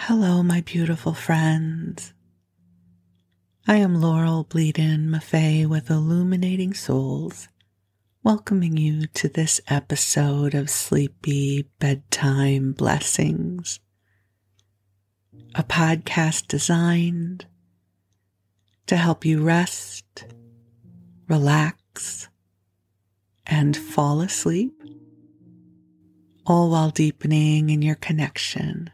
Hello, my beautiful friends. I am Laurel Bleadon-Maffei with Illuminating Souls, welcoming you to this episode of Sleepy Bedtime Blessings, a podcast designed to help you rest, relax, and fall asleep, all while deepening in your connection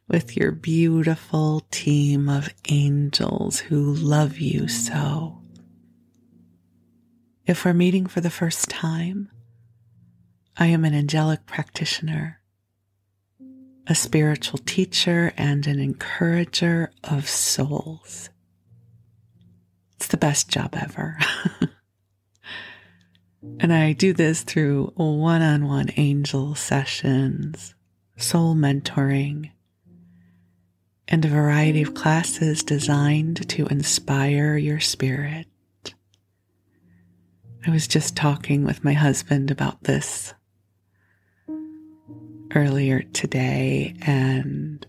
with your beautiful team of angels who love you so. If we're meeting for the first time, I am an angelic practitioner, a spiritual teacher, and an encourager of souls. It's the best job ever. And I do this through one-on-one angel sessions, soul mentoring, and a variety of classes designed to inspire your spirit. I was just talking with my husband about this earlier today, and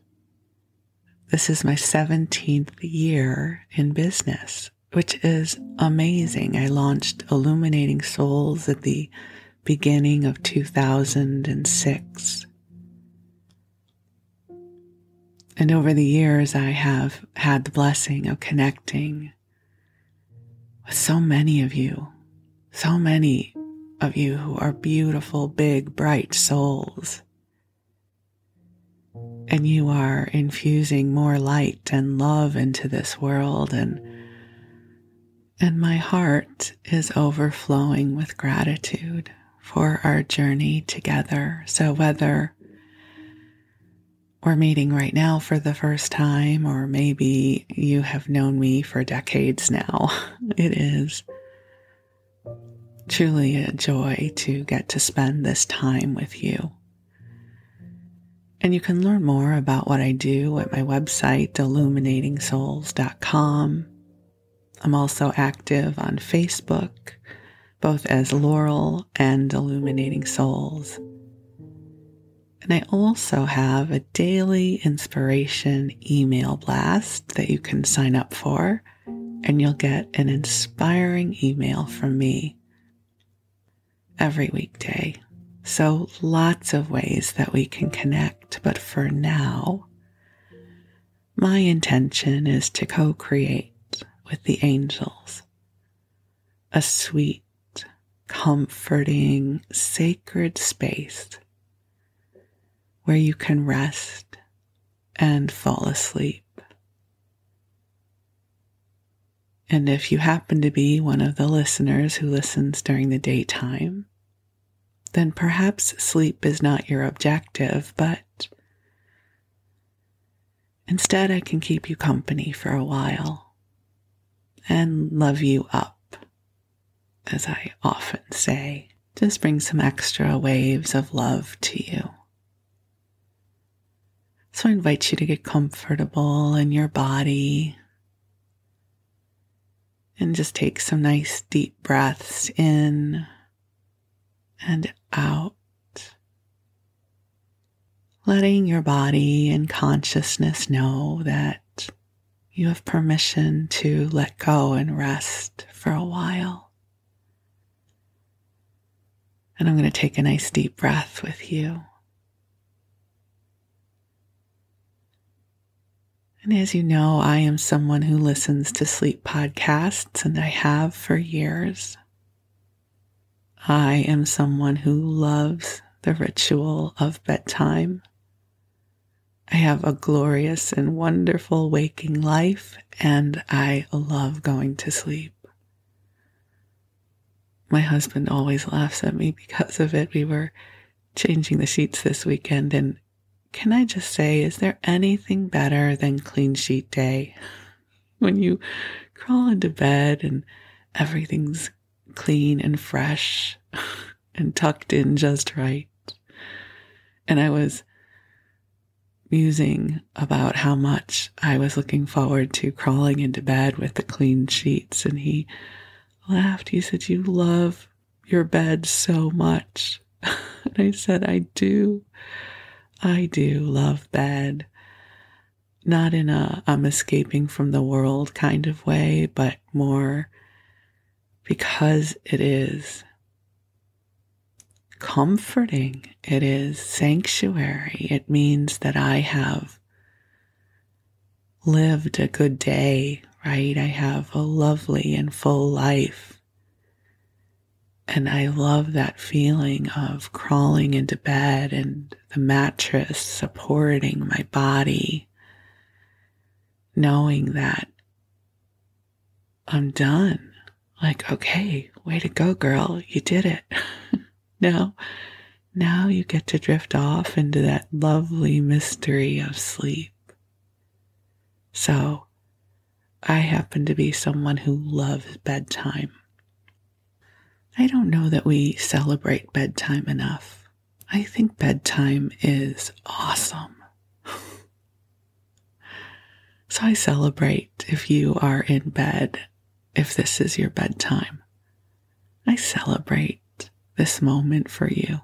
this is my 17th year in business, which is amazing. I launched Illuminating Souls at the beginning of 2006. And over the years, I have had the blessing of connecting with so many of you who are beautiful, big, bright souls. And you are infusing more light and love into this world, and my heart is overflowing with gratitude for our journey together. So whether we're meeting right now for the first time, or maybe you have known me for decades now, it is truly a joy to get to spend this time with you. And you can learn more about what I do at my website, illuminatingsouls.com. I'm also active on Facebook, both as Laurel and Illuminating Souls. And I also have a daily inspiration email blast that you can sign up for, and you'll get an inspiring email from me every weekday. So lots of ways that we can connect, but for now, my intention is to co-create with the angels a sweet, comforting, sacred space where you can rest and fall asleep. And if you happen to be one of the listeners who listens during the daytime, then perhaps sleep is not your objective, but instead I can keep you company for a while and love you up, as I often say. Just bring some extra waves of love to you. So I invite you to get comfortable in your body and just take some nice deep breaths in and out, letting your body and consciousness know that you have permission to let go and rest for a while. And I'm going to take a nice deep breath with you. And as you know, I am someone who listens to sleep podcasts, and I have for years. I am someone who loves the ritual of bedtime. I have a glorious and wonderful waking life, and I love going to sleep. My husband always laughs at me because of it. We were changing the sheets this weekend, and can I just say, is there anything better than clean sheet day? When you crawl into bed and everything's clean and fresh and tucked in just right. And I was musing about how much I was looking forward to crawling into bed with the clean sheets. And he laughed. He said, "You love your bed so much." And I said, I do love bed. not in a I'm escaping from the world kind of way, but more because it is comforting. It is sanctuary. It means that I have lived a good day, right? I have a lovely and full life. And I love that feeling of crawling into bed and the mattress supporting my body, knowing that I'm done. Like, okay, way to go, girl. You did it. Now you get to drift off into that lovely mystery of sleep. So I happen to be someone who loves bedtime. I don't know that we celebrate bedtime enough. I think bedtime is awesome. So I celebrate if you are in bed, if this is your bedtime. I celebrate this moment for you,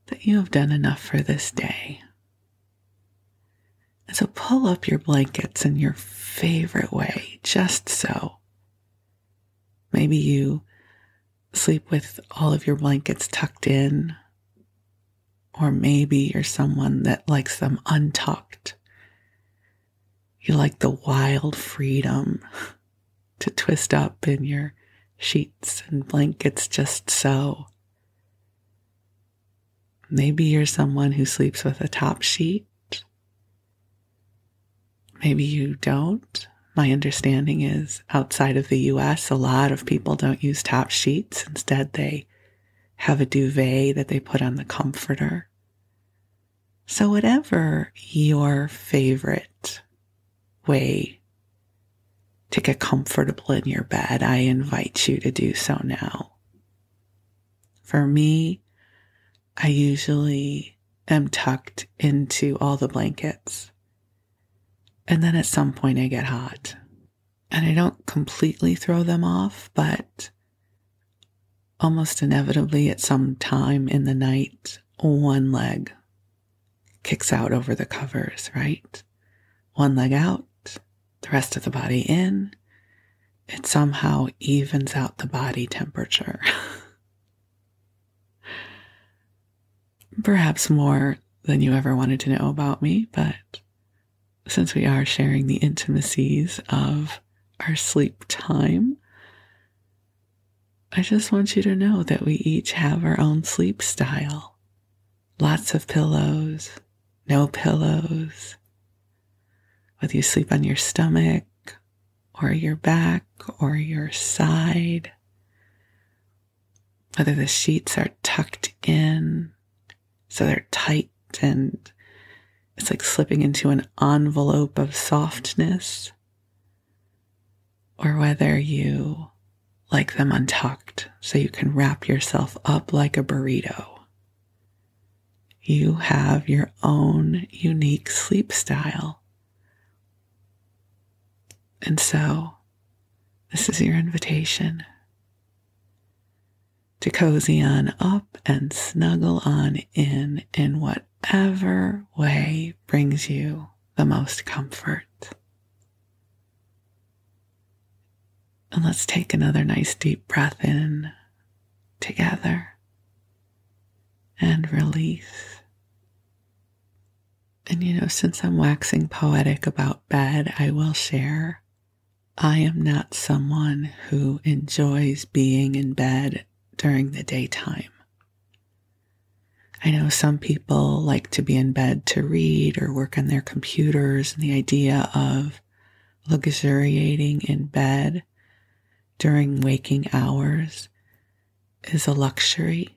that you have done enough for this day. And so pull up your blankets in your favorite way, just so. Maybe you sleep with all of your blankets tucked in, or maybe you're someone that likes them untucked. You like the wild freedom to twist up in your sheets and blankets just so. Maybe you're someone who sleeps with a top sheet. Maybe you don't. My understanding is outside of the US, a lot of people don't use top sheets. Instead, they have a duvet that they put on the comforter. So whatever your favorite way to get comfortable in your bed, I invite you to do so now. For me, I usually am tucked into all the blankets. And then at some point I get hot. And I don't completely throw them off, but almost inevitably at some time in the night, one leg kicks out over the covers, right? One leg out, the rest of the body in. It somehow evens out the body temperature. Perhaps more than you ever wanted to know about me, but since we are sharing the intimacies of our sleep time, I just want you to know that we each have our own sleep style. Lots of pillows, no pillows, whether you sleep on your stomach or your back or your side, whether the sheets are tucked in so they're tight and it's like slipping into an envelope of softness, or whether you like them untucked so you can wrap yourself up like a burrito. You have your own unique sleep style. And so, this is your invitation to cozy on up and snuggle on in whatever way brings you the most comfort. And let's take another nice deep breath in together and release. And since I'm waxing poetic about bed, I will share, I am not someone who enjoys being in bed during the daytime. I know some people like to be in bed to read or work on their computers, and the idea of luxuriating in bed during waking hours is a luxury.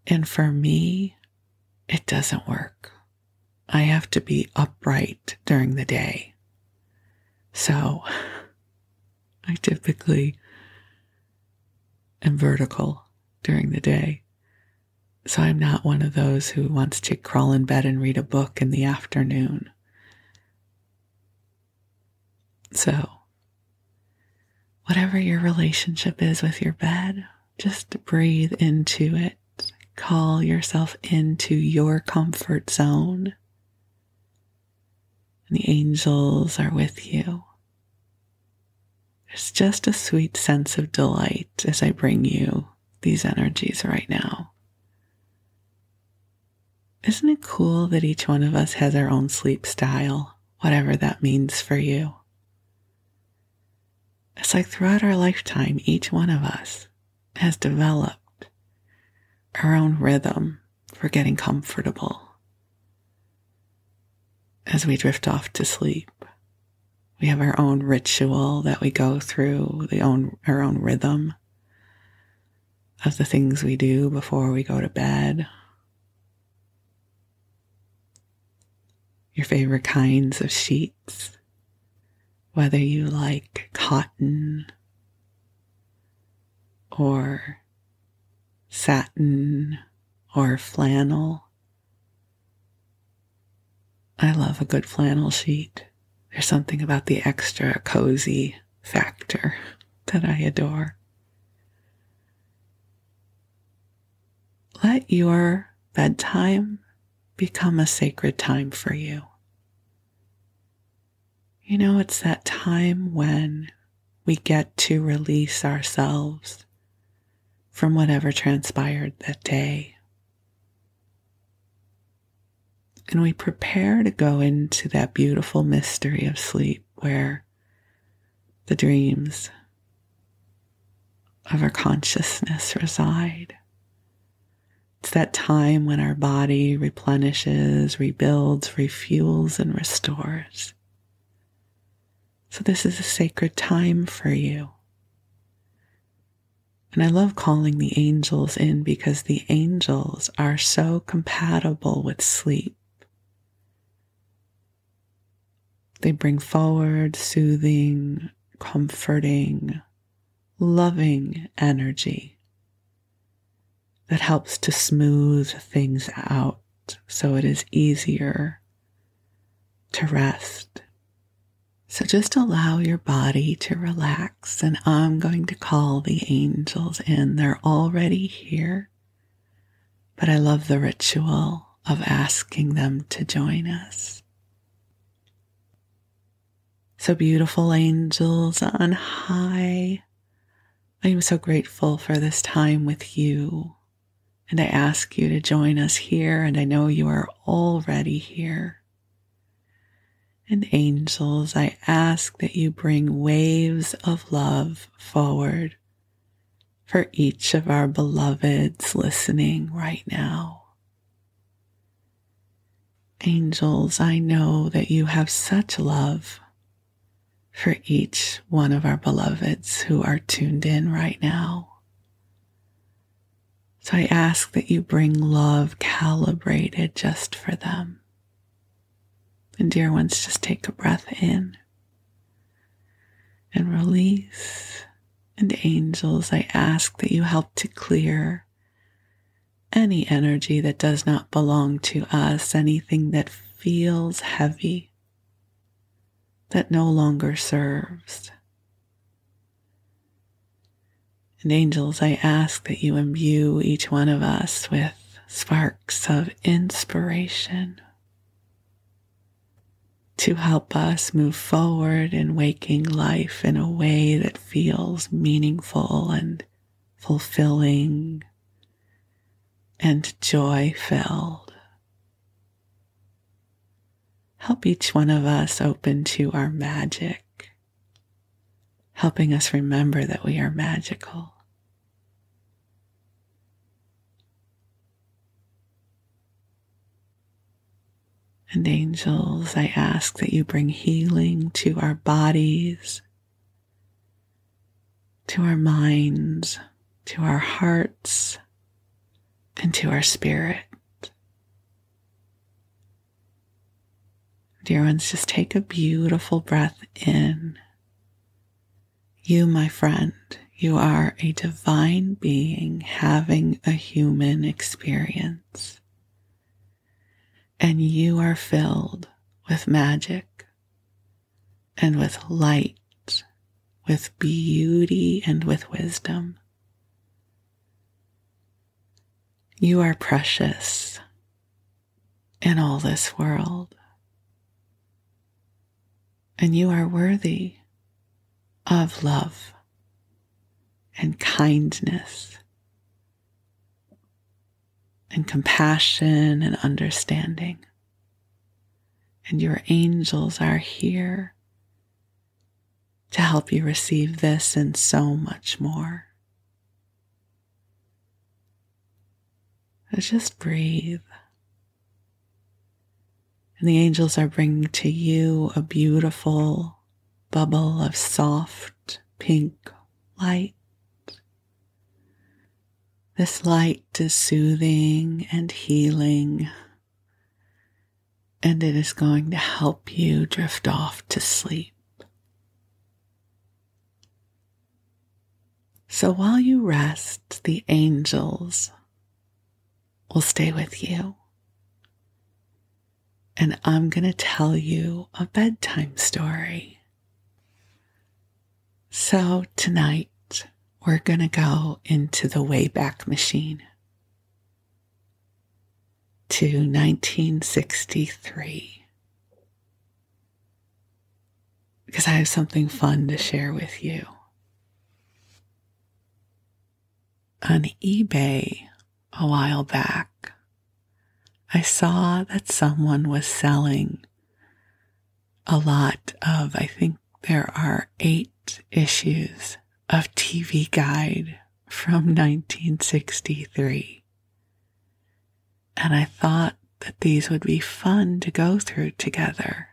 And for me, it doesn't work. I have to be upright during the day. So I typically am vertical during the day. So I'm not one of those who wants to crawl in bed and read a book in the afternoon. So whatever your relationship is with your bed, just breathe into it. Call yourself into your comfort zone. and the angels are with you. There's just a sweet sense of delight as I bring you these energies right now. Isn't it cool that each one of us has our own sleep style, whatever that means for you? It's like throughout our lifetime, each one of us has developed our own rhythm for getting comfortable as we drift off to sleep. We have our own ritual that we go through, our own rhythm of the things we do before we go to bed. Your favorite kinds of sheets, whether you like cotton or satin or flannel. I love a good flannel sheet. There's something about the extra cozy factor that I adore. Let your bedtime become a sacred time for you. You know, it's that time when we get to release ourselves from whatever transpired that day. And we prepare to go into that beautiful mystery of sleep where the dreams of our consciousness reside. It's that time when our body replenishes, rebuilds, refuels, and restores. So this is a sacred time for you. And I love calling the angels in because the angels are so compatible with sleep. They bring forward soothing, comforting, loving energy that helps to smooth things out so it is easier to rest. So just allow your body to relax, and I'm going to call the angels in. They're already here, but I love the ritual of asking them to join us. So beautiful angels on high, I am so grateful for this time with you, and I ask you to join us here, and I know you are already here. And angels, I ask that you bring waves of love forward for each of our beloveds listening right now. Angels, I know that you have such love for each one of our beloveds who are tuned in right now. So I ask that you bring love calibrated just for them. And dear ones, just take a breath in and release. And angels, I ask that you help to clear any energy that does not belong to us, anything that feels heavy, that no longer serves. And angels, I ask that you imbue each one of us with sparks of inspiration to help us move forward in waking life in a way that feels meaningful and fulfilling and joy-filled. Help each one of us open to our magic, helping us remember that we are magical. And angels, I ask that you bring healing to our bodies, to our minds, to our hearts, and to our spirit. Dear ones, just take a beautiful breath in. You, my friend, you are a divine being having a human experience. And you are filled with magic and with light, with beauty and with wisdom. You are precious in all this world. And you are worthy of love and kindness and compassion and understanding. And your angels are here to help you receive this and so much more. So just breathe. And the angels are bringing to you a beautiful bubble of soft pink light. This light is soothing and healing, and it is going to help you drift off to sleep. So while you rest, the angels will stay with you. And I'm going to tell you a bedtime story. So tonight, we're going to go into the Wayback Machine to 1963. Because I have something fun to share with you. On eBay a while back, I saw that someone was selling a lot of, I think there are 8 issues of TV Guide from 1963. And I thought that these would be fun to go through together.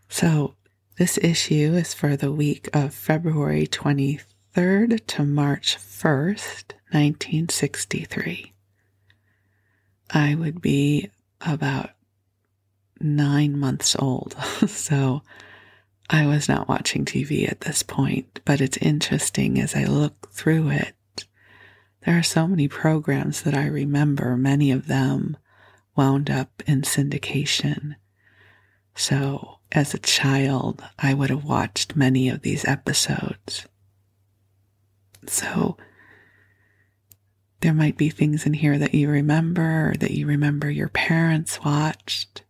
So this issue is for the week of February 23rd to March 1st, 1963. I would be about 9 months old, so I was not watching TV at this point, but it's interesting as I look through it. There are so many programs that I remember, many of them wound up in syndication. So as a child, I would have watched many of these episodes. So there might be things in here that you remember or that you remember your parents watched.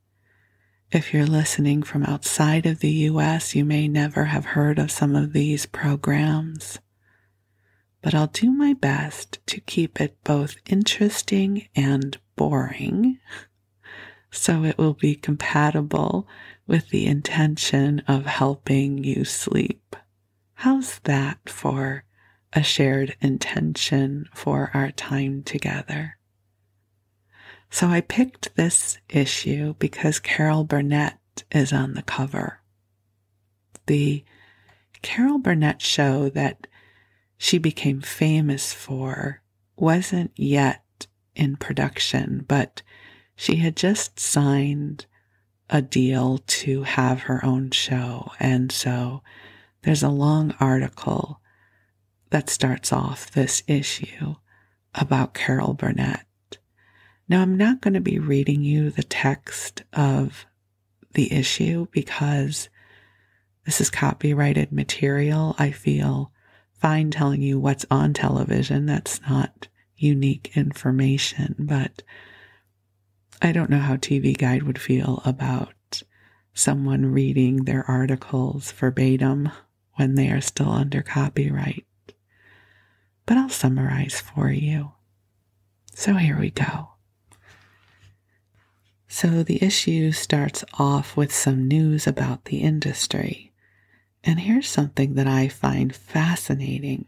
If you're listening from outside of the US, you may never have heard of some of these programs. But I'll do my best to keep it both interesting and boring, so it will be compatible with the intention of helping you sleep. How's that for a shared intention for our time together? So I picked this issue because Carol Burnett is on the cover. The Carol Burnett show that she became famous for wasn't yet in production, but she had just signed a deal to have her own show. And so there's a long article that starts off this issue about Carol Burnett. Now, I'm not going to be reading you the text of the issue because this is copyrighted material. I feel fine telling you what's on television. That's not unique information, but I don't know how TV Guide would feel about someone reading their articles verbatim when they are still under copyright. But I'll summarize for you. So here we go. So the issue starts off with some news about the industry. And here's something that I find fascinating.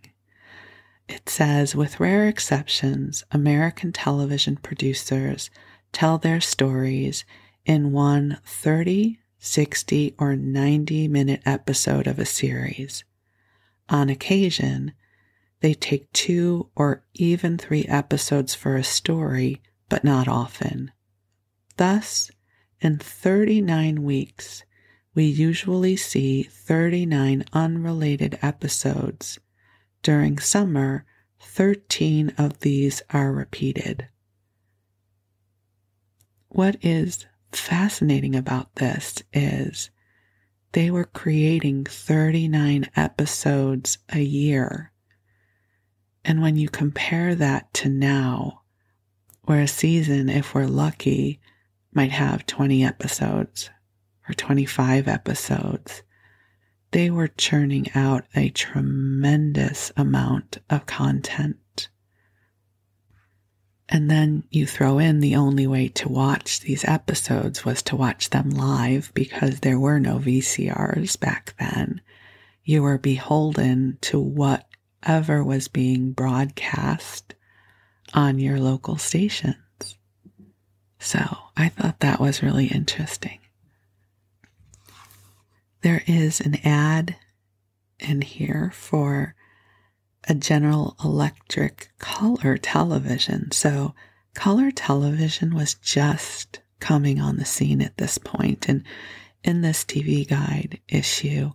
It says, with rare exceptions, American television producers tell their stories in one 30, 60, or 90-minute episode of a series. On occasion, they take 2 or even 3 episodes for a story, but not often. Thus, in 39 weeks, we usually see 39 unrelated episodes. During summer, 13 of these are repeated. What is fascinating about this is they were creating 39 episodes a year. And when you compare that to now, where a season, if we're lucky, might have 20 episodes, or 25 episodes. They were churning out a tremendous amount of content. And then you throw in the only way to watch these episodes was to watch them live because there were no VCRs back then. You were beholden to whatever was being broadcast on your local stations. So I thought that was really interesting. There is an ad in here for a General Electric color television. So color television was just coming on the scene at this point. And in this TV guide issue,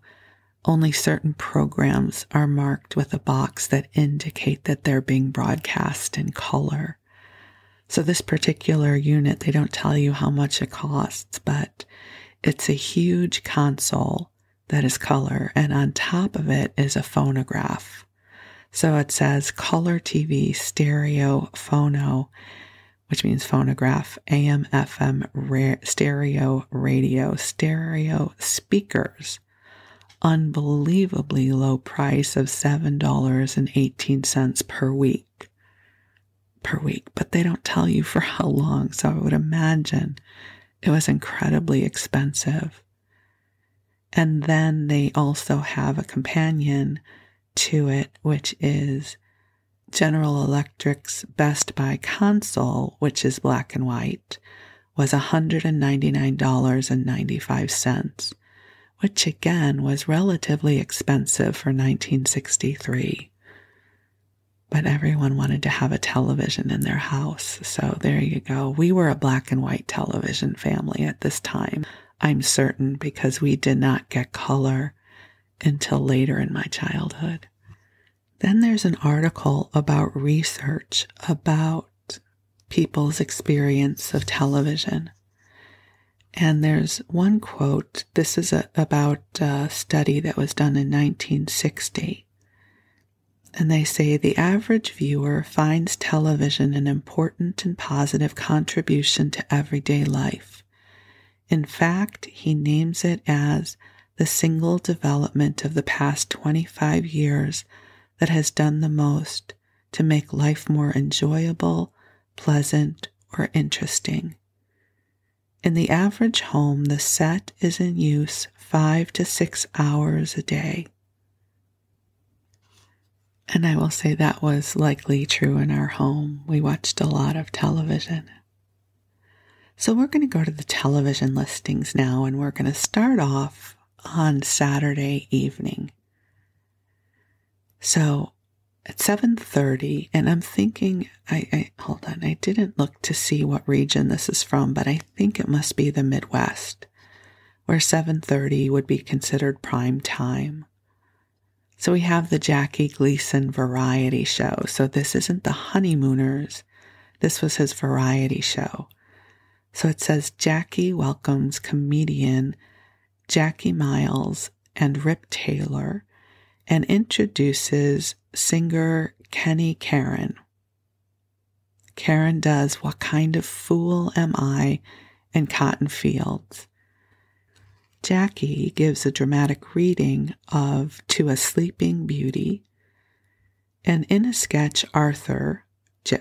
only certain programs are marked with a box that indicate that they're being broadcast in color. So this particular unit, they don't tell you how much it costs, but it's a huge console that is color, and on top of it is a phonograph. So it says color TV, stereo, phono, which means phonograph, AM, FM, stereo, radio, stereo speakers. Unbelievably low price of $7.18 per week. But they don't tell you for how long, so I would imagine it was incredibly expensive. And then they also have a companion to it, which is General Electric's Best Buy console, which is black and white, was $199.95, which again was relatively expensive for 1963. But everyone wanted to have a television in their house, so there you go. We were a black and white television family at this time, I'm certain, because we did not get color until later in my childhood. Then there's an article about research about people's experience of television. And there's one quote. This is about a study that was done in 1960. And they say the average viewer finds television an important and positive contribution to everyday life. In fact, he names it as the single development of the past 25 years that has done the most to make life more enjoyable, pleasant, or interesting. In the average home, the set is in use 5 to 6 hours a day. And I will say that was likely true in our home. We watched a lot of television. So we're going to go to the television listings now, and we're going to start off on Saturday evening. So at 7:30, and I'm thinking, hold on, I didn't look to see what region this is from, but I think it must be the Midwest, where 7:30 would be considered prime time. So we have the Jackie Gleason variety show. So this isn't the Honeymooners. This was his variety show. So it says Jackie welcomes comedian Jackie Miles and Rip Taylor and introduces singer Kenny Karen. Karen does What Kind of Fool Am I in Cotton Fields. Jackie gives a dramatic reading of To a Sleeping Beauty. And in a sketch, Arthur,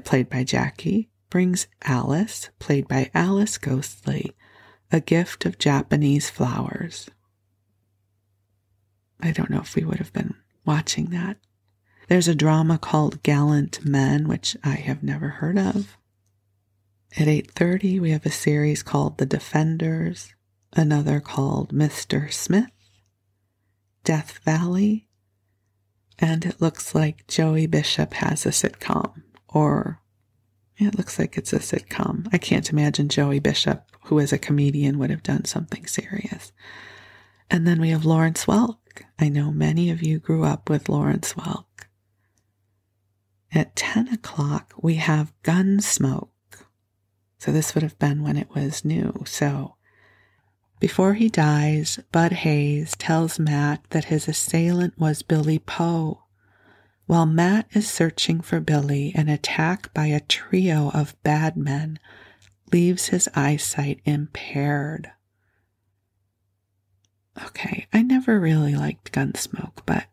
played by Jackie, brings Alice, played by Alice Ghostly, a gift of Japanese flowers. I don't know if we would have been watching that. There's a drama called Gallant Men, which I have never heard of. At 8:30, we have a series called The Defenders, another called Mr. Smith, Death Valley, and it looks like Joey Bishop has a sitcom, or it looks like it's a sitcom. I can't imagine Joey Bishop, who is a comedian, would have done something serious. And then we have Lawrence Welk. I know many of you grew up with Lawrence Welk. At 10 o'clock, we have Gunsmoke. So this would have been when it was new. So before he dies, Bud Hayes tells Matt that his assailant was Billy Poe. While Matt is searching for Billy, an attack by a trio of bad men leaves his eyesight impaired. Okay, I never really liked Gunsmoke, but,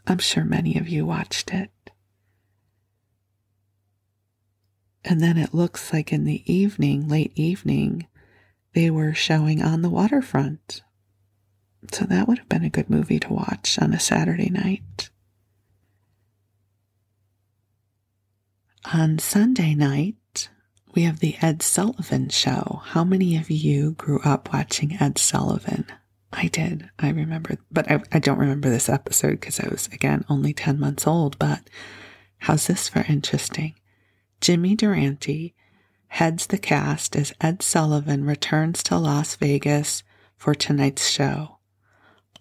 I'm sure many of you watched it. And then it looks like in the evening, late evening, they were showing On the Waterfront. So that would have been a good movie to watch on a Saturday night. On Sunday night, we have the Ed Sullivan Show. How many of you grew up watching Ed Sullivan? I did. I remember, but I don't remember this episode because I was, again, only 10 months old. But how's this for interesting? Jimmy Durante heads the cast as Ed Sullivan returns to Las Vegas for tonight's show.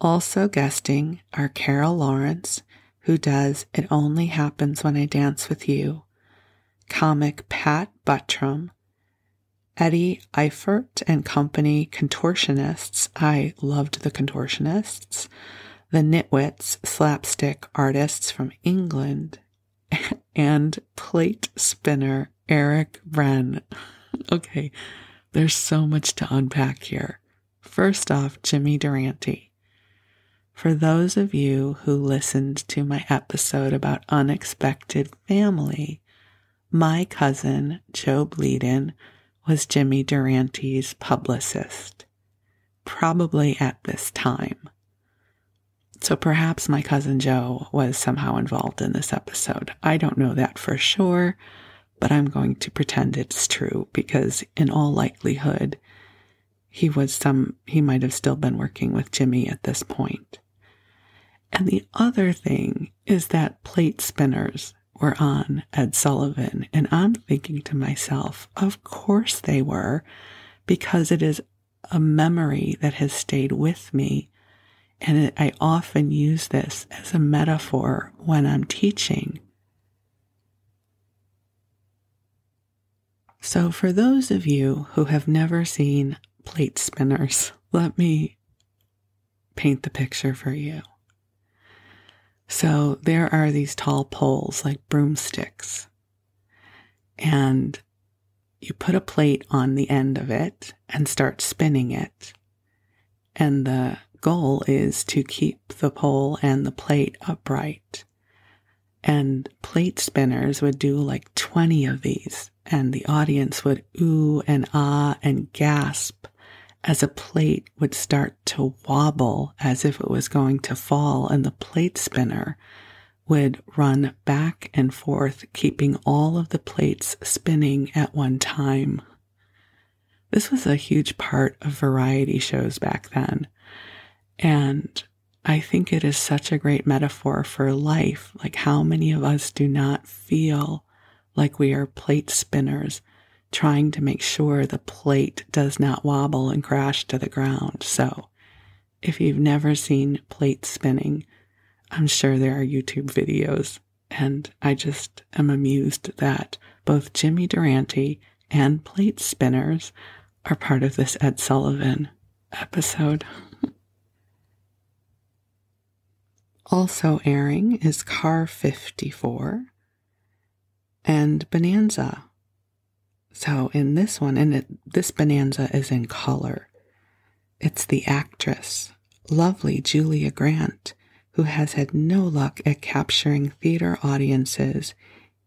Also guesting are Carol Lawrence, who does It Only Happens When I Dance With You, comic Pat Buttram, Eddie Eifert and Company contortionists. I loved the contortionists. The Nitwits, slapstick artists from England, and plate spinner Eric Wren. Okay, there's so much to unpack here. First off, Jimmy Durante. For those of you who listened to my episode about unexpected family, my cousin, Joe Bleadon, was Jimmy Durante's publicist, probably at this time. So perhaps my cousin Joe was somehow involved in this episode. I don't know that for sure, but I'm going to pretend it's true because in all likelihood, he might have still been working with Jimmy at this point. And the other thing is that plate spinners were on Ed Sullivan, and I'm thinking to myself, of course they were, because it is a memory that has stayed with me. And I often use this as a metaphor when I'm teaching. So for those of you who have never seen plate spinners, let me paint the picture for you. So there are these tall poles like broomsticks, and you put a plate on the end of it and start spinning it. And the goal is to keep the pole and the plate upright. And plate spinners would do like 20 of these, and the audience would ooh and ah and gasp as a plate would start to wobble as if it was going to fall, and the plate spinner would run back and forth, keeping all of the plates spinning at one time. This was a huge part of variety shows back then. And I think it is such a great metaphor for life. Like, how many of us do not feel like we are plate spinners trying to make sure the plate does not wobble and crash to the ground? So if you've never seen plate spinning, I'm sure there are YouTube videos. And I just am amused that both Jimmy Durante and plate spinners are part of this Ed Sullivan episode. Also airing is Car 54 and Bonanza. So in this one, this Bonanza is in color. It's the actress, lovely Julia Grant, who has had no luck at capturing theater audiences,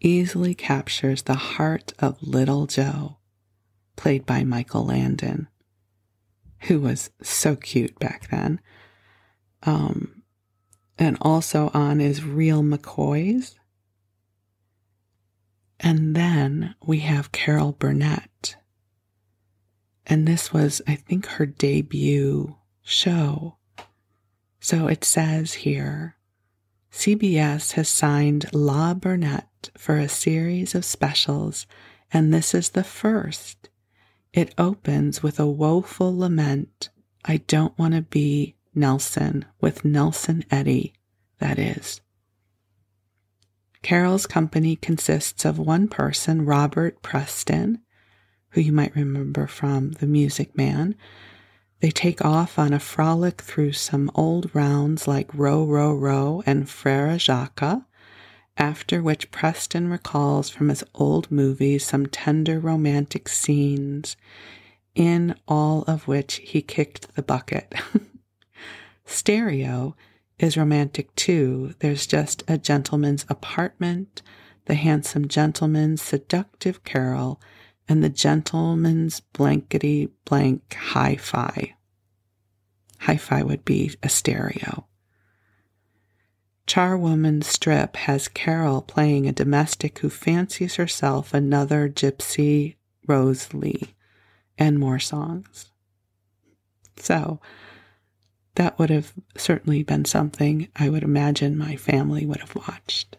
easily captures the heart of Little Joe, played by Michael Landon, who was so cute back then. And also on is Real McCoys. And then we have Carol Burnett. And this was, I think, her debut show. So it says here, CBS has signed La Burnett for a series of specials, and this is the first. It opens with a woeful lament, I don't want to be Nelson, with Nelson Eddy, that is. Carol's company consists of one person, Robert Preston, who you might remember from The Music Man. They take off on a frolic through some old rounds like Row, Row, Row and Frere Jacques, after which Preston recalls from his old movies some tender romantic scenes, in all of which he kicked the bucket. Stereo is romantic too. There's just a gentleman's apartment, the handsome gentleman's seductive carol, and the gentleman's blankety blank hi-fi. Hi-fi would be a stereo. Charwoman's strip has Carol playing a domestic who fancies herself another gypsy Rose Lee, and more songs. So that would have certainly been something I would imagine my family would have watched.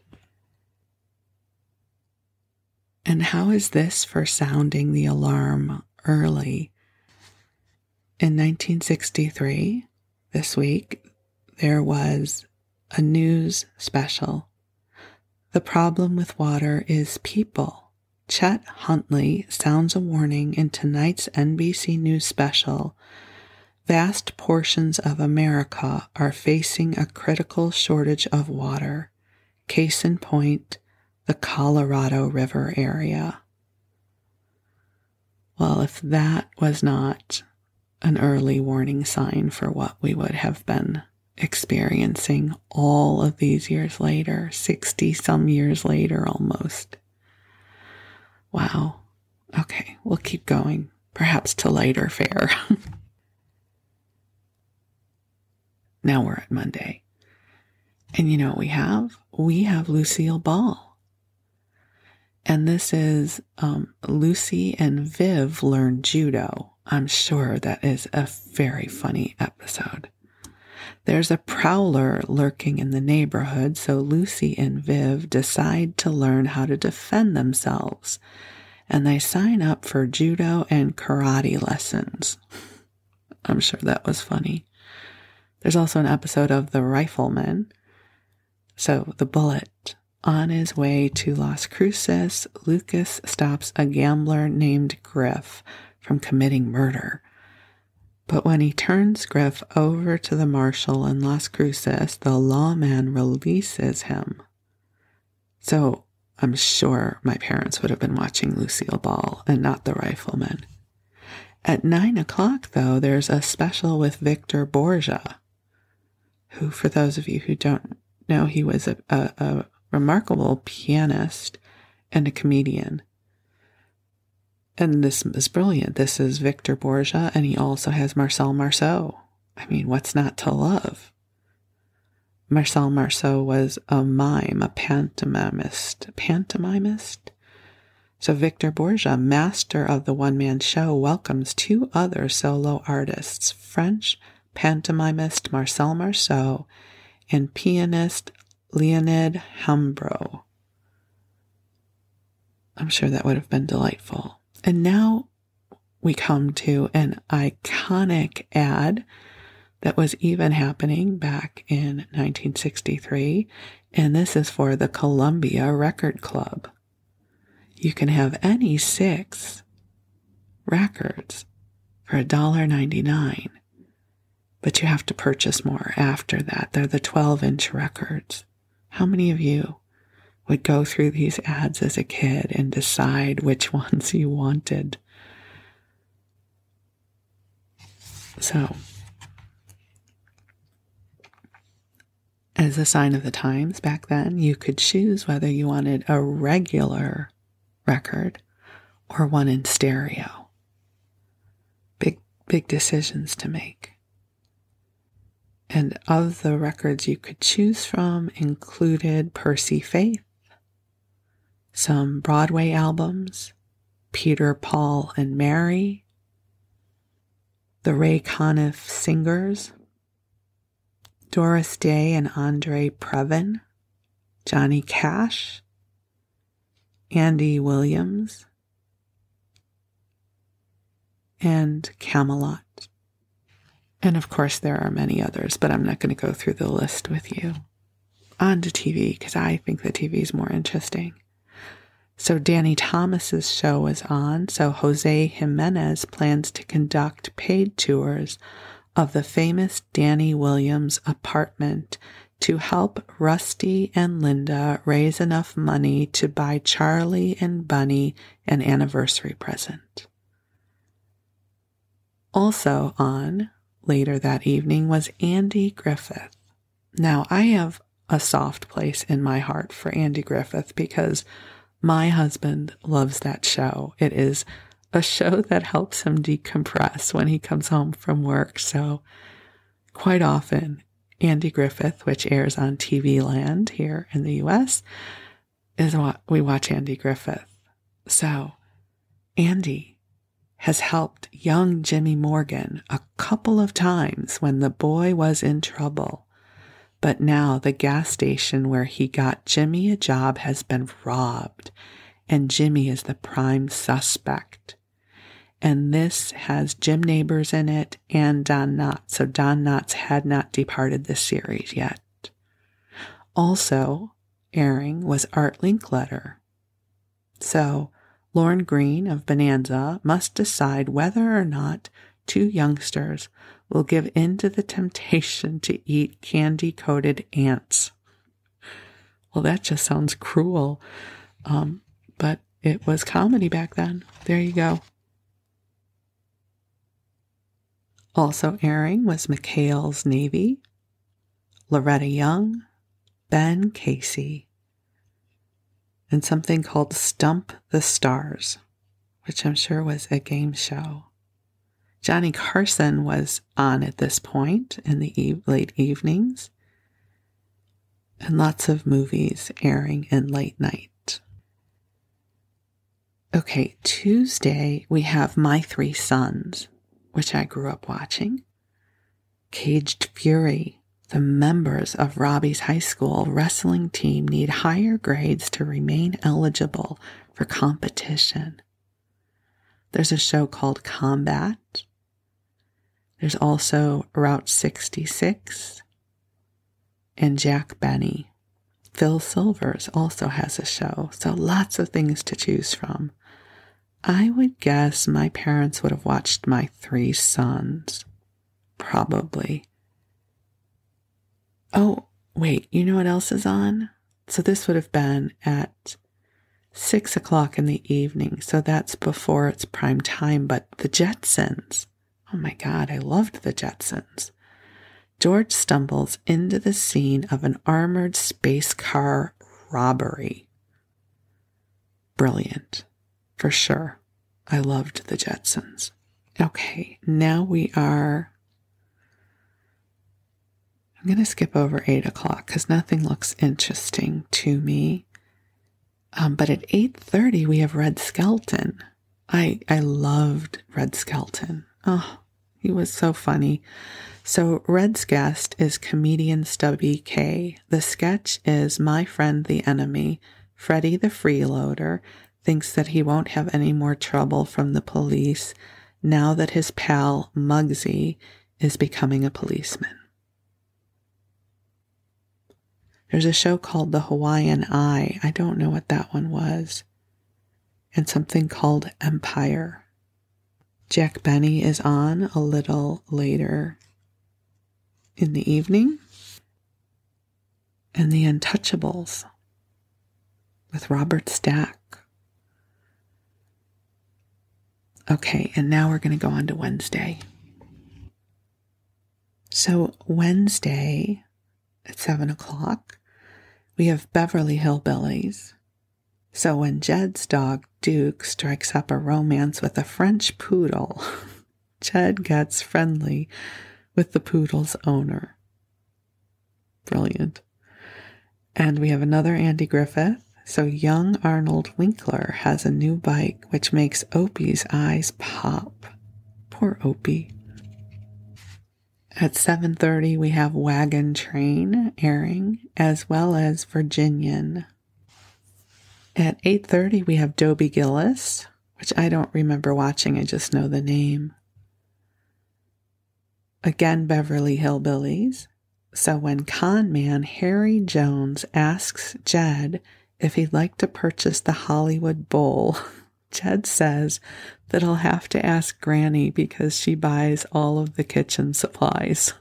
And how is this for sounding the alarm early? In 1963, this week, there was a news special. The problem with water is people. Chet Huntley sounds a warning in tonight's NBC News special. Vast portions of America are facing a critical shortage of water. Case in point, the Colorado River area. Well, if that was not an early warning sign for what we would have been experiencing all of these years later, 60 some years later almost. Wow. Okay, we'll keep going, perhaps to lighter fare. Now we're at Monday. And you know what we have? We have Lucille Ball. And this is Lucy and Viv learn judo. I'm sure that is a very funny episode. There's a prowler lurking in the neighborhood, so Lucy and Viv decide to learn how to defend themselves. And they sign up for judo and karate lessons. I'm sure that was funny. There's also an episode of The Rifleman. So the bullet. On his way to Las Cruces, Lucas stops a gambler named Griff from committing murder. But when he turns Griff over to the marshal in Las Cruces, the lawman releases him. So I'm sure my parents would have been watching Lucille Ball and not The Rifleman. At 9 o'clock, though, there's a special with Victor Borgia, who, for those of you who don't know, he was a remarkable pianist and a comedian. And this is brilliant. This is Victor Borgia, and he also has Marcel Marceau. I mean, what's not to love? Marcel Marceau was a mime, a pantomimist. So Victor Borgia, master of the one-man show, welcomes two other solo artists, French pantomimist Marcel Marceau and pianist Leonid Hambro. I'm sure that would have been delightful. And now we come to an iconic ad that was even happening back in 1963, and this is for the Columbia Record Club. You can have any 6 records for $1.99, but you have to purchase more after that. They're the 12-inch records. How many of you would go through these ads as a kid and decide which ones you wanted? So, as a sign of the times back then, you could choose whether you wanted a regular record or one in stereo. Big decisions to make. And of the records you could choose from included Percy Faith, some Broadway albums, Peter, Paul, and Mary, the Ray Conniff Singers, Doris Day and Andre Previn, Johnny Cash, Andy Williams, and Camelot. And of course there are many others, but I'm not going to go through the list with you. On to TV, because I think the TV is more interesting. So Danny Thomas's show is on, so Jose Jimenez plans to conduct paid tours of the famous Danny Williams apartment to help Rusty and Linda raise enough money to buy Charlie and Bunny an anniversary present. Also on, later that evening was Andy Griffith. Now, I have a soft place in my heart for Andy Griffith because my husband loves that show. It is a show that helps him decompress when he comes home from work. So quite often, Andy Griffith, which airs on TV Land here in the US, is what we watch Andy Griffith. So Andy has helped young Jimmy Morgan a couple of times when the boy was in trouble. But now the gas station where he got Jimmy a job has been robbed, and Jimmy is the prime suspect. And this has Jim Nabors in it and Don Knotts. So Don Knotts had not departed this series yet. Also airing was Art Linkletter. So Lorne Greene of Bonanza must decide whether or not two youngsters will give in to the temptation to eat candy-coated ants. Well, that just sounds cruel. But it was comedy back then. There you go. Also airing was McHale's Navy, Loretta Young, Ben Casey, and something called Stump the Stars, which I'm sure was a game show. Johnny Carson was on at this point in the late evenings, and lots of movies airing in late night. Okay, Tuesday we have My Three Sons, which I grew up watching. Caged Fury. The members of Robbie's high school wrestling team need higher grades to remain eligible for competition. There's a show called Combat. There's also Route 66 and Jack Benny. Phil Silvers also has a show, so lots of things to choose from. I would guess my parents would have watched My Three Sons. Probably. Oh, wait, you know what else is on? So this would have been at 6 o'clock in the evening, so that's before its prime time, but The Jetsons. Oh my God, I loved The Jetsons. George stumbles into the scene of an armored space car robbery. Brilliant. For sure. I loved The Jetsons. Okay, now I'm going to skip over 8 o'clock because nothing looks interesting to me. But at 8:30, we have Red Skelton. I loved Red Skelton. Oh, he was so funny. So Red's guest is comedian Stubby K. The sketch is My Friend the Enemy. Freddie the freeloader thinks that he won't have any more trouble from the police now that his pal Muggsy is becoming a policeman. There's a show called The Hawaiian Eye. I don't know what that one was. And something called Empire. Jack Benny is on a little later in the evening. And The Untouchables with Robert Stack. Okay, and now we're going to go on to Wednesday. So Wednesday at 7 o'clock, we have Beverly Hillbillies. So when Jed's dog Duke strikes up a romance with a French poodle, Jed gets friendly with the poodle's owner. Brilliant. And we have another Andy Griffith. So young Arnold Winkler has a new bike, which makes Opie's eyes pop. Poor Opie. At 7:30, we have Wagon Train airing, as well as Virginian. At 8:30, we have Dobie Gillis, which I don't remember watching, I just know the name. Again, Beverly Hillbillies. So when con man Harry Jones asks Jed if he'd like to purchase the Hollywood Bowl, Jed says that he'll have to ask Granny because she buys all of the kitchen supplies.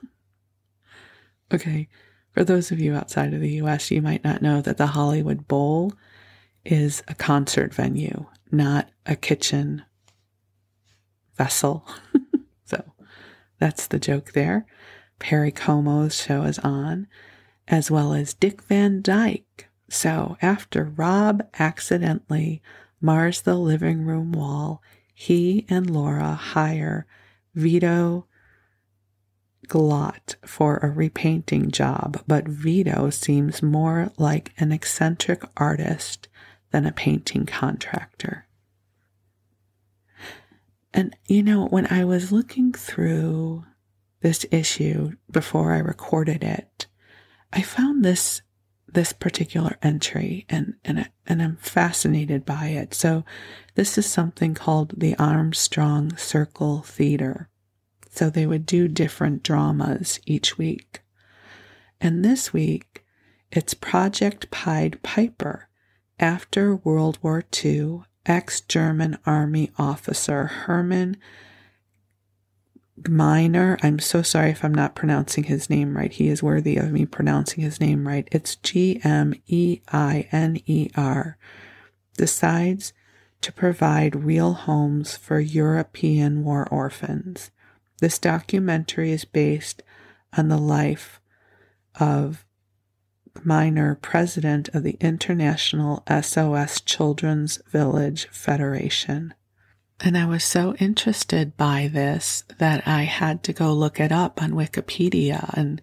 Okay, for those of you outside of the US, you might not know that the Hollywood Bowl is a concert venue, not a kitchen vessel. So That's the joke there. Perry Como's show is on, as well as Dick Van Dyke. So after Rob accidentally mars the living room wall, he and Laura hire Vito Glott for a repainting job, but Vito seems more like an eccentric artist than a painting contractor. And, when I was looking through this issue before I recorded it, I found this particular entry and I'm fascinated by it. So this is something called the Armstrong Circle Theater. So they would do different dramas each week. And this week, it's Project Pied Piper. After World War II, ex-German Army officer Hermann Gmeiner, I'm so sorry if I'm not pronouncing his name right. He is worthy of me pronouncing his name right. It's Gmeiner, decides to provide real homes for European war orphans. This documentary is based on the life of Gmeiner, president of the International SOS Children's Village Federation. And I was so interested by this that I had to go look it up on Wikipedia. And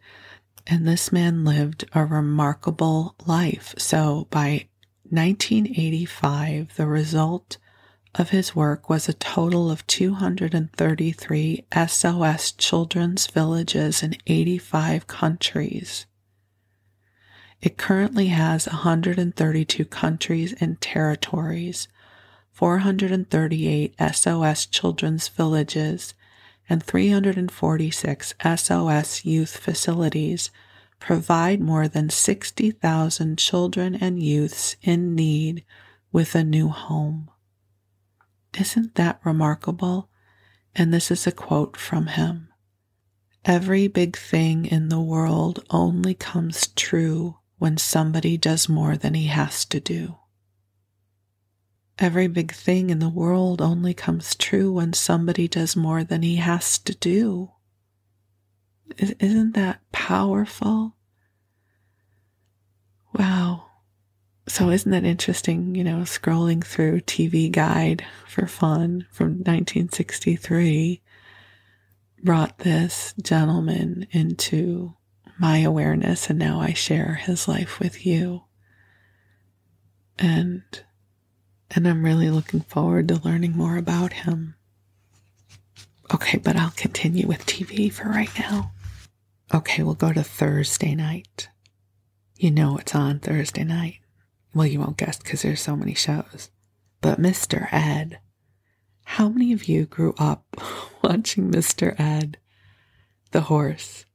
this man lived a remarkable life. So by 1985, the result of his work was a total of 233 SOS children's villages in 85 countries. It currently has 132 countries and territories, 438 SOS children's villages, and 346 SOS youth facilities provide more than 60,000 children and youths in need with a new home. Isn't that remarkable? And this is a quote from him. Every big thing in the world only comes true when somebody does more than he has to do. Every big thing in the world only comes true when somebody does more than he has to do. Isn't that powerful? Wow. So isn't that interesting, scrolling through TV Guide for Fun from 1963 brought this gentleman into my awareness, and now I share his life with you. And I'm really looking forward to learning more about him. Okay, but I'll continue with TV for right now. Okay, we'll go to Thursday night. It's on Thursday night. Well, you won't guess because there's so many shows. But Mr. Ed. How many of you grew up watching Mr. Ed? The horse.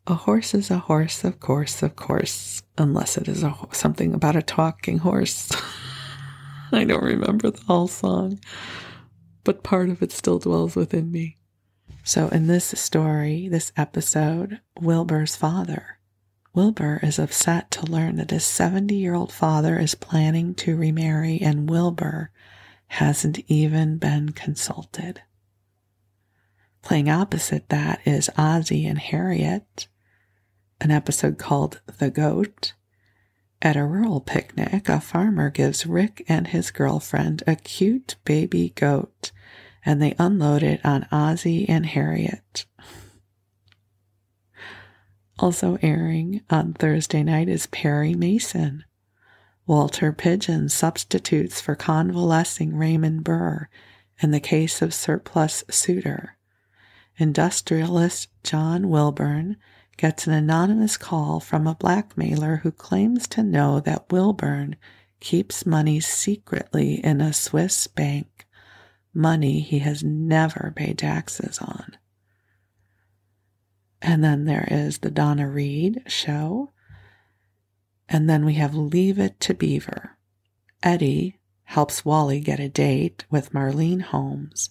A horse is a horse, of course, unless it is something about a talking horse. I don't remember the whole song, but part of it still dwells within me. So in this story, this episode, Wilbur's father. Wilbur is upset to learn that his 70-year-old father is planning to remarry, and Wilbur hasn't even been consulted. Playing opposite that is Ozzie and Harriet, an episode called The Goat. At a rural picnic, a farmer gives Rick and his girlfriend a cute baby goat, and they unload it on Ozzie and Harriet. Also airing on Thursday night is Perry Mason. Walter Pidgeon substitutes for convalescing Raymond Burr in the case of Surplus Suitor. Industrialist John Wilburn gets an anonymous call from a blackmailer who claims to know that Wilburn keeps money secretly in a Swiss bank, money he has never paid taxes on. And then there is the Donna Reed show. And then we have Leave It to Beaver. Eddie helps Wally get a date with Marlene Holmes,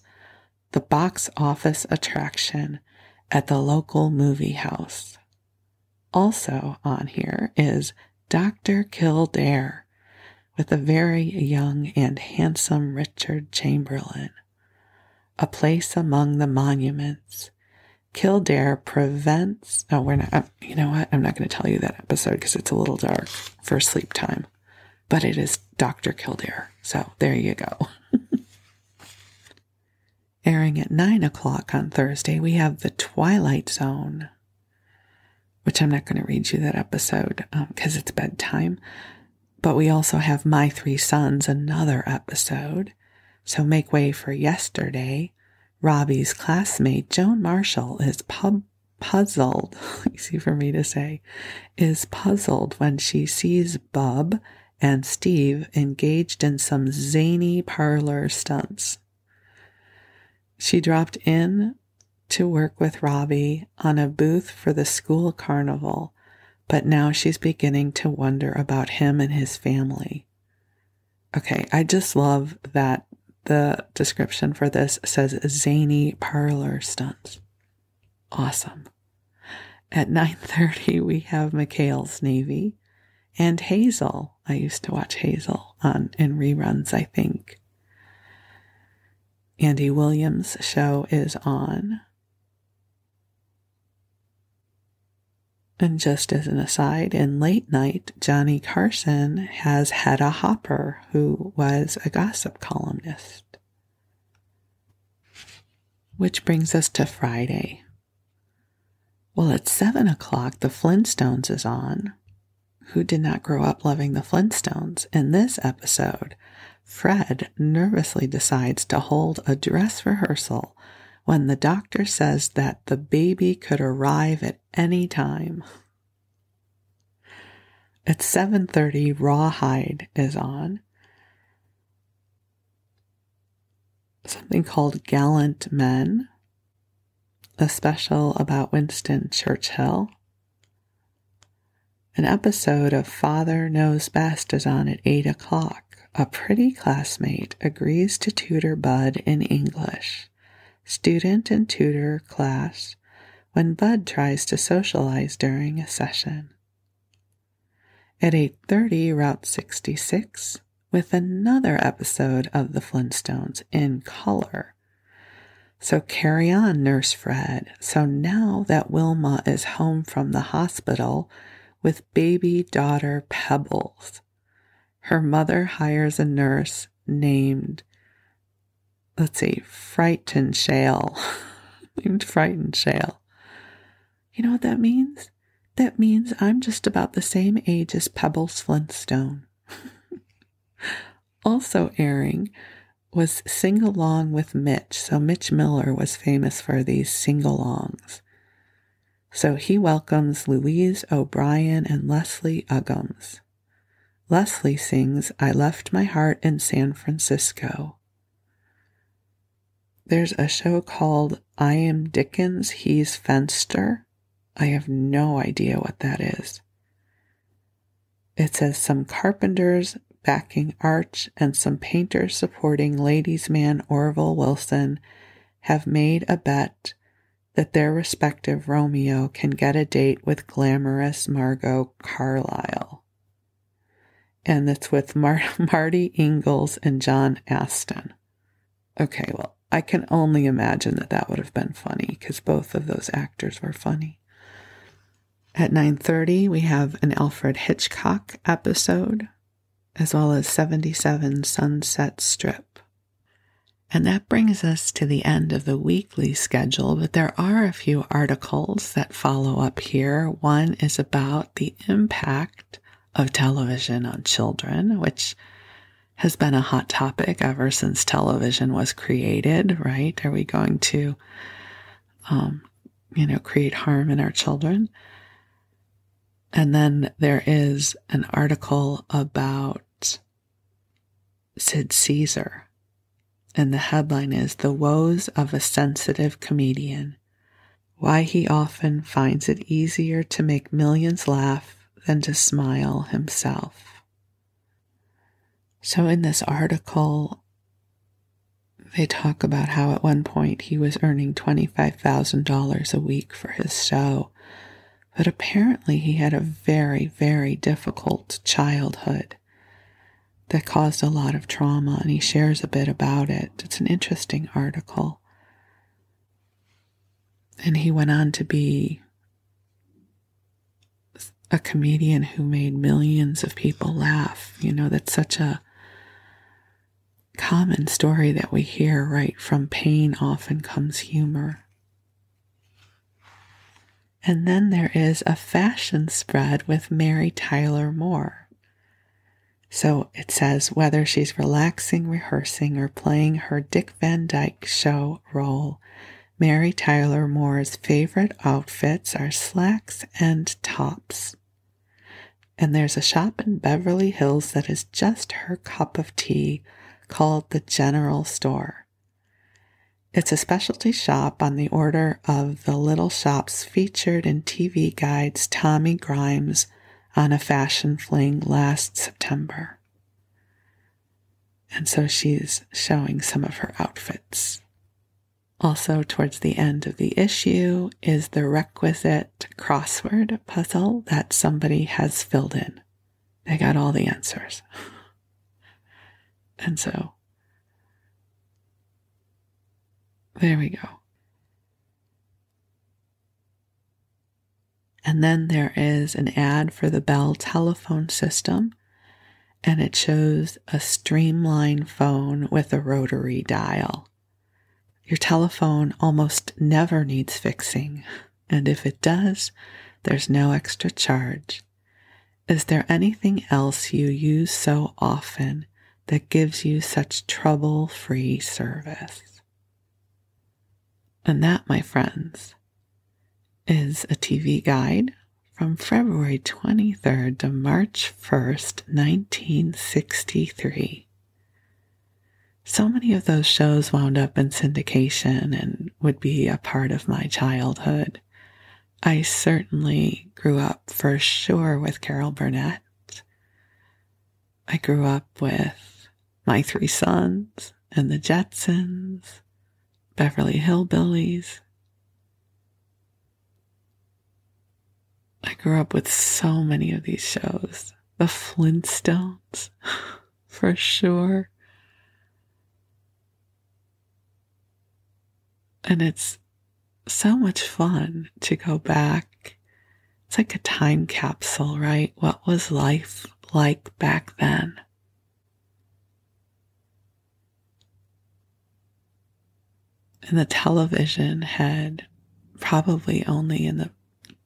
the box office attraction at the local movie house. Also on here is Dr. Kildare with a very young and handsome Richard Chamberlain. A Place Among the Monuments Kildare prevents... Oh, we're not... you know what? I'm not going to tell you that episode because it's a little dark for sleep time. But it is Dr. Kildare. So there you go. Airing at 9 o'clock on Thursday, we have The Twilight Zone, which I'm not going to read you that episode because it's bedtime. But we also have My Three Sons, another episode. So make way for yesterday. Robbie's classmate, Joan Marshall, is puzzled, easy for me to say, is puzzled when she sees Bub and Steve engaged in some zany parlor stunts. She dropped in to work with Robbie on a booth for the school carnival, but now she's beginning to wonder about him and his family. Okay, I just love that the description for this says zany parlor stunts. Awesome. At 9:30, we have McHale's Navy and Hazel. I used to watch Hazel in reruns, I think. Andy Williams' show is on. And just as an aside, in late night, Johnny Carson has Hedda Hopper, who was a gossip columnist. Which brings us to Friday. Well, at 7 o'clock, the Flintstones is on. Who did not grow up loving the Flintstones? In this episode, Fred nervously decides to hold a dress rehearsal when the doctor says that the baby could arrive at any time. At 7:30, Rawhide is on. Something called Gallant Men, a special about Winston Churchill. An episode of Father Knows Best is on at 8 o'clock. A pretty classmate agrees to tutor Bud in English. Student and tutor clash when Bud tries to socialize during a session. At 8:30, Route 66, with another episode of The Flintstones in color. So carry on, Nurse Fred. So now that Wilma is home from the hospital with baby daughter Pebbles, her mother hires a nurse named, Frightened Shale. named Frightened Shale. You know what that means? That means I'm just about the same age as Pebbles Flintstone. Also airing was Sing Along with Mitch. So Mitch Miller was famous for these sing-alongs. So he welcomes Louise O'Brien and Leslie Uggams. Leslie sings, I Left My Heart in San Francisco. There's a show called I Am Dickens, He's Fenster. I have no idea what that is. It says some carpenters backing Arch and some painters supporting ladies' man Orville Wilson have made a bet that their respective Romeo can get a date with glamorous Margot Carlyle. And it's with Marty Ingalls and John Aston. Okay, well, I can only imagine that would have been funny because both of those actors were funny. At 9:30, we have an Alfred Hitchcock episode, as well as 77 Sunset Strip. And that brings us to the end of the weekly schedule, but there are a few articles that follow up here. One is about the impact of television on children, which has been a hot topic ever since television was created, right? Are we going to, create harm in our children? And then there is an article about Sid Caesar. And the headline is The Woes of a Sensitive Comedian. Why he often finds it easier to make millions laugh than to smile himself. So in this article, they talk about how at one point he was earning $25,000 a week for his show. But apparently he had a very, very difficult childhood that caused a lot of trauma, and he shares a bit about it. It's an interesting article. And he went on to be a comedian who made millions of people laugh. You know, that's such a common story that we hear, right? From pain often comes humor. And then there is a fashion spread with Mary Tyler Moore. So it says whether she's relaxing, rehearsing, or playing her Dick Van Dyke Show role, Mary Tyler Moore's favorite outfits are slacks and tops. And there's a shop in Beverly Hills that is just her cup of tea called the General Store. It's a specialty shop on the order of the little shops featured in TV Guide's Tommy Grimes on a Fashion Fling last September. And so she's showing some of her outfits. Also, towards the end of the issue is the requisite crossword puzzle that somebody has filled in. They got all the answers. And so, there we go. And then there is an ad for the Bell telephone system, and it shows a streamlined phone with a rotary dial. Your telephone almost never needs fixing, and if it does, there's no extra charge. Is there anything else you use so often that gives you such trouble-free service? And that, my friends, is a TV guide from February 23rd to March 1st, 1963. So many of those shows wound up in syndication and would be a part of my childhood. I certainly grew up for sure with Carol Burnett. I grew up with My Three Sons and the Jetsons, Beverly Hillbillies. I grew up with so many of these shows. The Flintstones, for sure. And it's so much fun to go back. It's like a time capsule, right? What was life like back then? And the television had probably only in the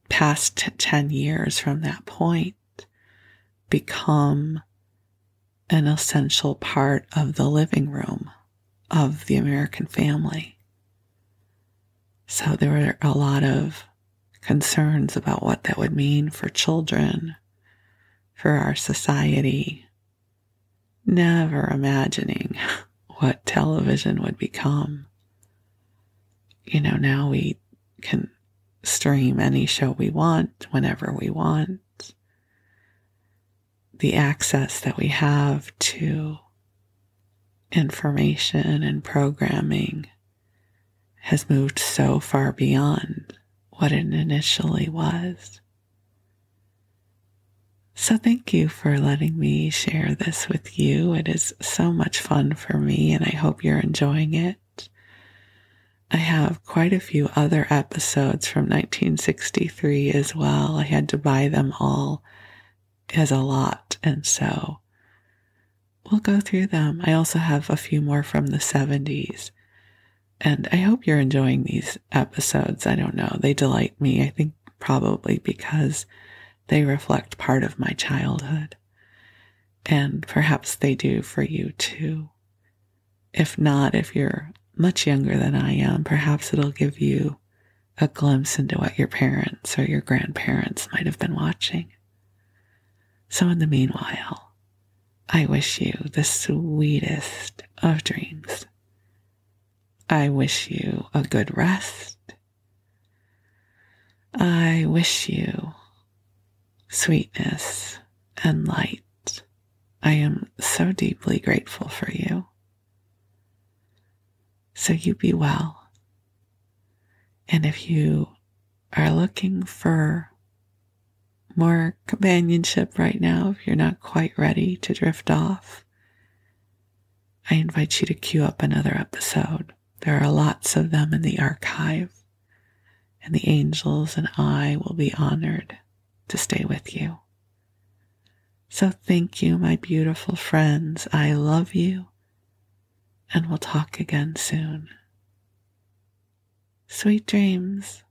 past 10 years from that point become an essential part of the living room of the American family. So there were a lot of concerns about what that would mean for children, for our society, never imagining what television would become. You know, now we can stream any show we want, whenever we want. The access that we have to information and programming has moved so far beyond what it initially was. So thank you for letting me share this with you. It is so much fun for me, and I hope you're enjoying it. I have quite a few other episodes from 1963 as well. I had to buy them all as a lot, and so we'll go through them. I also have a few more from the 70s. And I hope you're enjoying these episodes. I don't know. They delight me. I think probably because they reflect part of my childhood. And perhaps they do for you too. If not, if you're much younger than I am, perhaps it'll give you a glimpse into what your parents or your grandparents might have been watching. So in the meanwhile, I wish you the sweetest of dreams. I wish you a good rest. I wish you sweetness and light. I am so deeply grateful for you. So you be well. And if you are looking for more companionship right now, if you're not quite ready to drift off, I invite you to queue up another episode. There are lots of them in the archive. and the angels and I will be honored to stay with you. So thank you, my beautiful friends. I love you, and we'll talk again soon. Sweet dreams.